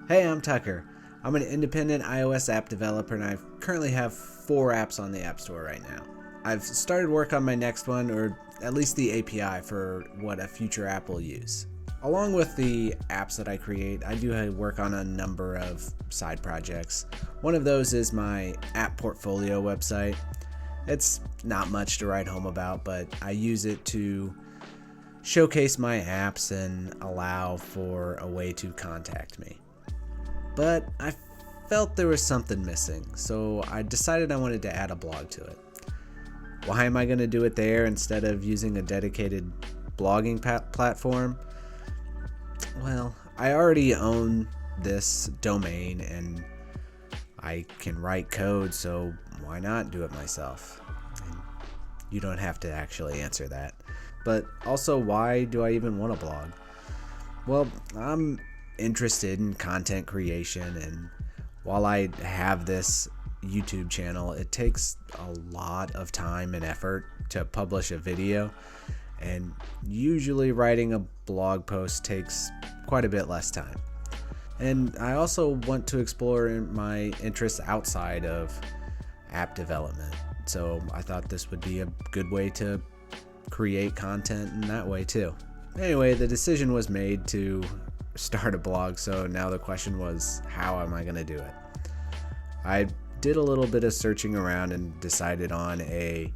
Hey, I'm Tucker. I'm an independent iOS app developer and I currently have 4 apps on the App Store right now. I've started work on my next one, or at least the API for what a future app will use. Along with the apps that I create, I do work on a number of side projects. One of those is my app portfolio website. It's not much to write home about, but I use it to showcase my apps and allow for a way to contact me. But I felt there was something missing, so I decided I wanted to add a blog to it. Why am I going to do it there instead of using a dedicated blogging platform? Well, I already own this domain and I can write code, so why not do it myself? And you don't have to actually answer that. But also, why do I even want a blog? Well, I'm interested in content creation, and while I have this YouTube channel, it takes a lot of time and effort to publish a video, and usually writing a blog post takes quite a bit less time. And I also want to explore my interests outside of app development, so I thought this would be a good way to create content in that way too. Anyway, the decision was made to start a blog, so now the question was, how am I going to do it? I did a little bit of searching around and decided on a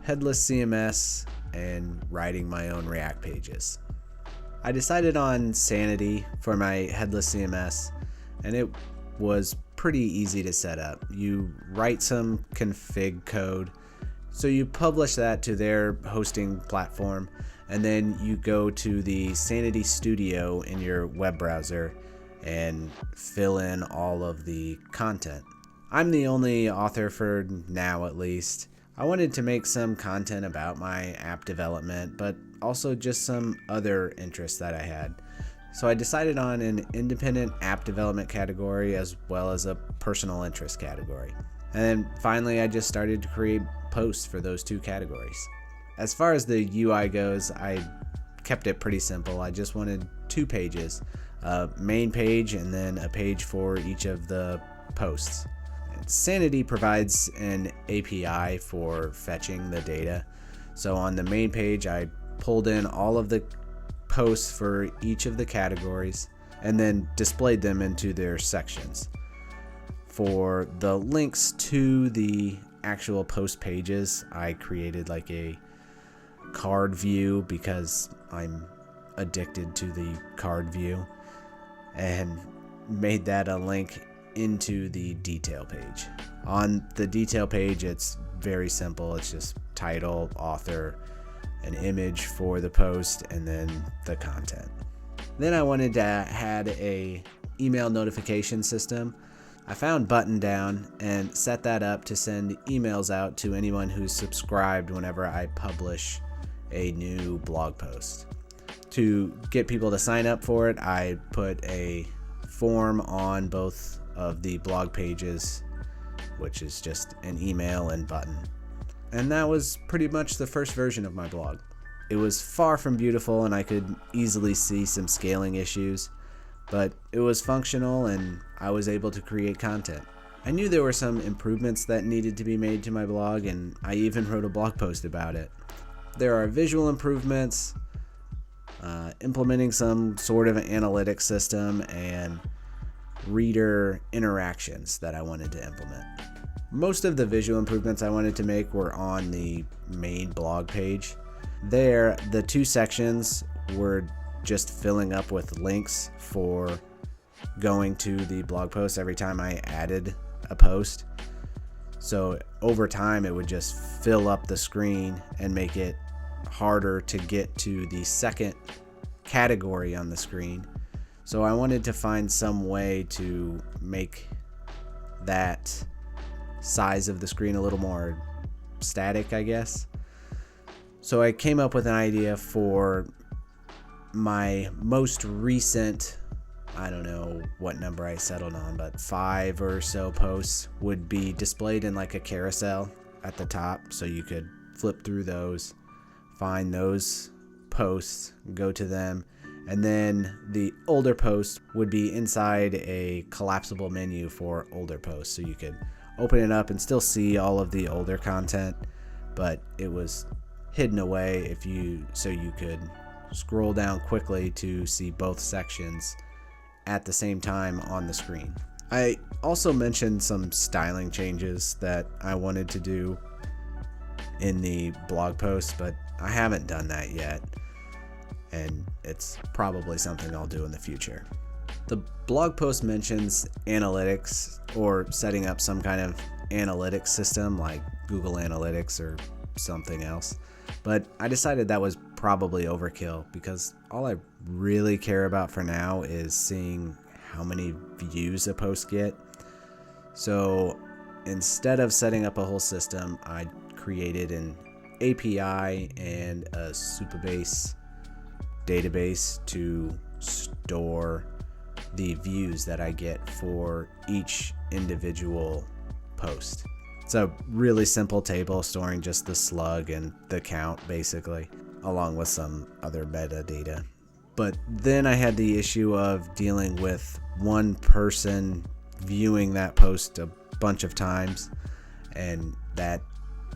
headless CMS and writing my own React pages. I decided on Sanity for my headless CMS, and it was pretty easy to set up. You write some config code, so you publish that to their hosting platform, and then you go to the Sanity Studio in your web browser and fill in all of the content. I'm the only author for now, at least. I wanted to make some content about my app development, but also just some other interests that I had. So I decided on an independent app development category as well as a personal interest category. And then finally, I just started to create posts for those two categories. As far as the UI goes, I kept it pretty simple. I just wanted 2 pages, a main page and then a page for each of the posts. Sanity provides an API for fetching the data. So on the main page, I pulled in all of the posts for each of the categories and then displayed them into their sections. For the links to the actual post pages, I created like a card view because I'm addicted to the card view, and made that a link into the detail page. On the detail page, it's very simple. It's just title, author, an image for the post, and then the content. Then I wanted to add a email notification system. I found Button Down and set that up to send emails out to anyone who's subscribed whenever I publish a new blog post. To get people to sign up for it, I put a form on both of the blog pages, which is just an email and button. And that was pretty much the first version of my blog. It was far from beautiful and I could easily see some scaling issues, but it was functional and I was able to create content. I knew there were some improvements that needed to be made to my blog, and I even wrote a blog post about it. There are visual improvements, implementing some sort of analytics system, and reader interactions that I wanted to implement. Most of the visual improvements I wanted to make were on the main blog page. There, the 2 sections were just filling up with links for going to the blog post every time I added a post. So over time, it would just fill up the screen and make it harder to get to the second category on the screen. So I wanted to find some way to make that size of the screen a little more static, I guess. So I came up with an idea for my most recent, I don't know what number I settled on, but 5 or so posts would be displayed in like a carousel at the top, so you could flip through those, find those posts, go to them, And then the older post would be inside a collapsible menu for older posts. So you could open it up and still see all of the older content, but it was hidden away so you could scroll down quickly to see both sections at the same time on the screen. I also mentioned some styling changes that I wanted to do in the blog post, but I haven't done that yet, and it's probably something I'll do in the future. The blog post mentions analytics or setting up some kind of analytics system like Google Analytics or something else, but I decided that was probably overkill because all I really care about for now is seeing how many views a post get. So instead of setting up a whole system, I created an API and a Supabase database to store the views that I get for each individual post. It's a really simple table storing just the slug and the count basically, along with some other metadata. But then I had the issue of dealing with one person viewing that post a bunch of times and that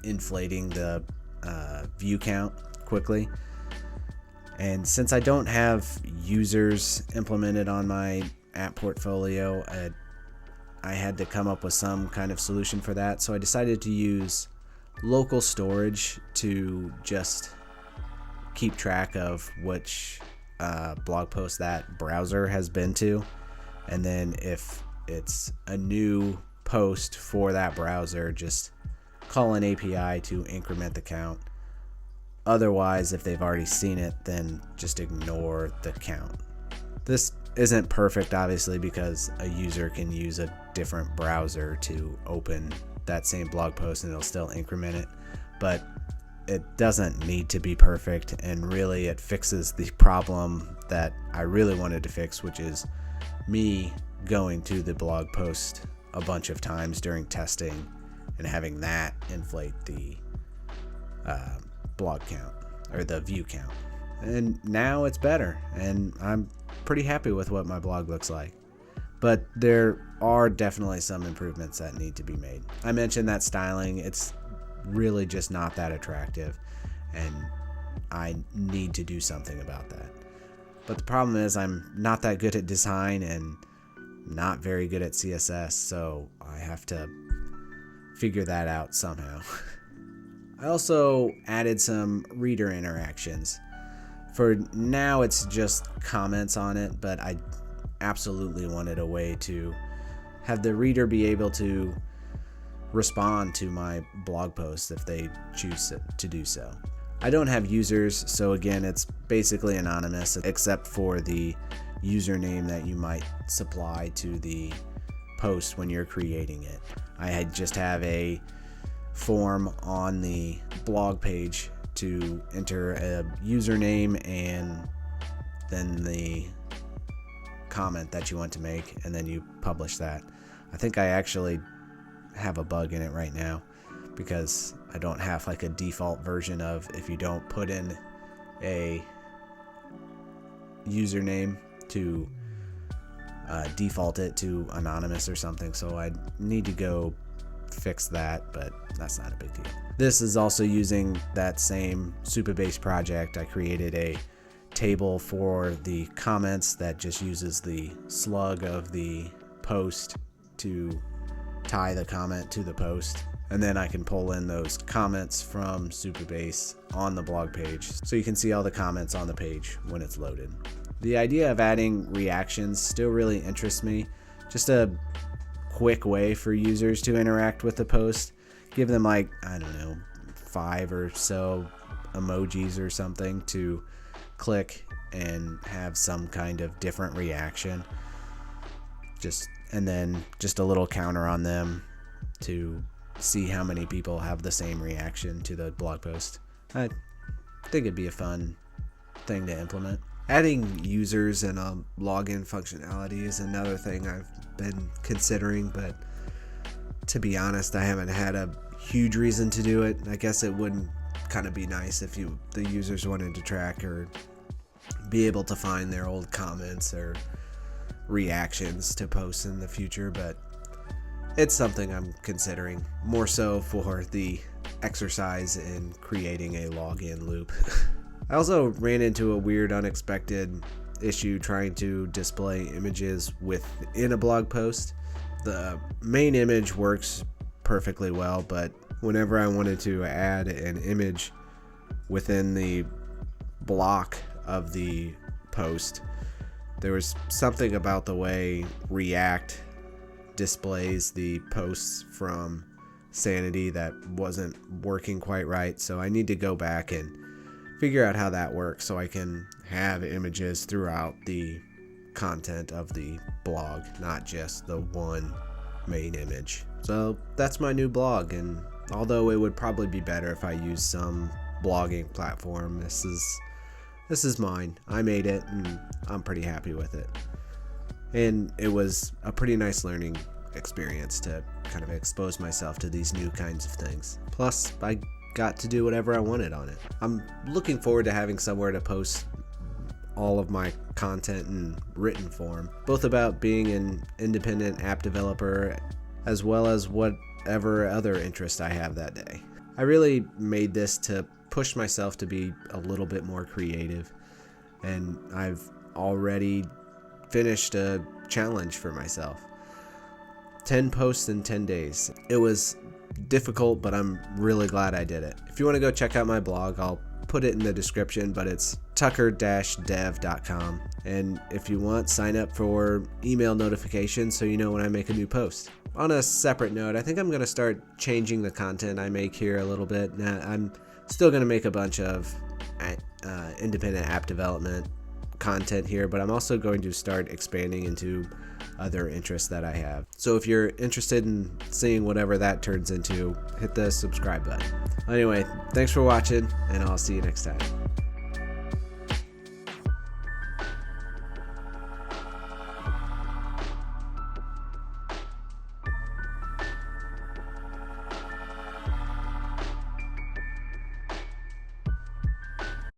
inflating the view count quickly. And since I don't have users implemented on my app portfolio, I had to come up with some kind of solution for that. So I decided to use local storage to just keep track of which blog post that browser has been to. And then if it's a new post for that browser, just call an API to increment the count. Otherwise, if they've already seen it, then just ignore the count. This isn't perfect, obviously, because a user can use a different browser to open that same blog post and it'll still increment it. But it doesn't need to be perfect, and really it fixes the problem that I really wanted to fix, which is me going to the blog post a bunch of times during testing and having that inflate the blog count or the view count. And now it's better, and I'm pretty happy with what my blog looks like. But there are definitely some improvements that need to be made. I mentioned that styling, it's really just not that attractive, and I need to do something about that. But the problem is I'm not that good at design and not very good at CSS, so I have to figure that out somehow. I also added some reader interactions. For now, it's just comments on it, but I absolutely wanted a way to have the reader be able to respond to my blog posts if they choose to do so. I don't have users, so again, it's basically anonymous except for the username that you might supply to the post when you're creating it. I just have a form on the blog page to enter a username and then the comment that you want to make, and then you publish that. I think I actually have a bug in it right now because I don't have like a default version of if you don't put in a username to default it to anonymous or something, so I need to go fix that, but that's not a big deal. This is also using that same Supabase project. I created a table for the comments that just uses the slug of the post to tie the comment to the post, and then I can pull in those comments from Supabase on the blog page so you can see all the comments on the page when it's loaded. The idea of adding reactions still really interests me. Just a quick way for users to interact with the post. Give them like, I don't know, 5 or so emojis or something to click and have some kind of different reaction. And then just a little counter on them to see how many people have the same reaction to the blog post. I think it'd be a fun thing to implement. Adding users and a login functionality is another thing I've been considering, but to be honest, I haven't had a huge reason to do it. I guess it would kind of be nice if the users wanted to track or be able to find their old comments or reactions to posts in the future, but it's something I'm considering, more so for the exercise in creating a login loop. I also ran into a weird, unexpected issue trying to display images within a blog post. The main image works perfectly well, but whenever I wanted to add an image within the block of the post, there was something about the way React displays the posts from Sanity that wasn't working quite right. So I need to go back and figure out how that works so I can have images throughout the content of the blog, not just the one main image. So that's my new blog, and although it would probably be better if I used some blogging platform, this is mine. I made it and I'm pretty happy with it. And it was a pretty nice learning experience to kind of expose myself to these new kinds of things. Plus, I got to do whatever I wanted on it. I'm looking forward to having somewhere to post all of my content in written form, both about being an independent app developer as well as whatever other interest I have that day. I really made this to push myself to be a little bit more creative, and I've already finished a challenge for myself. 10 posts in 10 days. It was difficult, but I'm really glad I did it. If you want to go check out my blog, I'll put it in the description, but it's tucker-dev.com. And if you want, sign up for email notifications so you know when I make a new post. On a separate note, I think I'm going to start changing the content I make here a little bit. Now, I'm still going to make a bunch of independent app development content here, but I'm also going to start expanding into other interests that I have. So if you're interested in seeing whatever that turns into, hit the subscribe button. Anyway, thanks for watching, and I'll see you next time.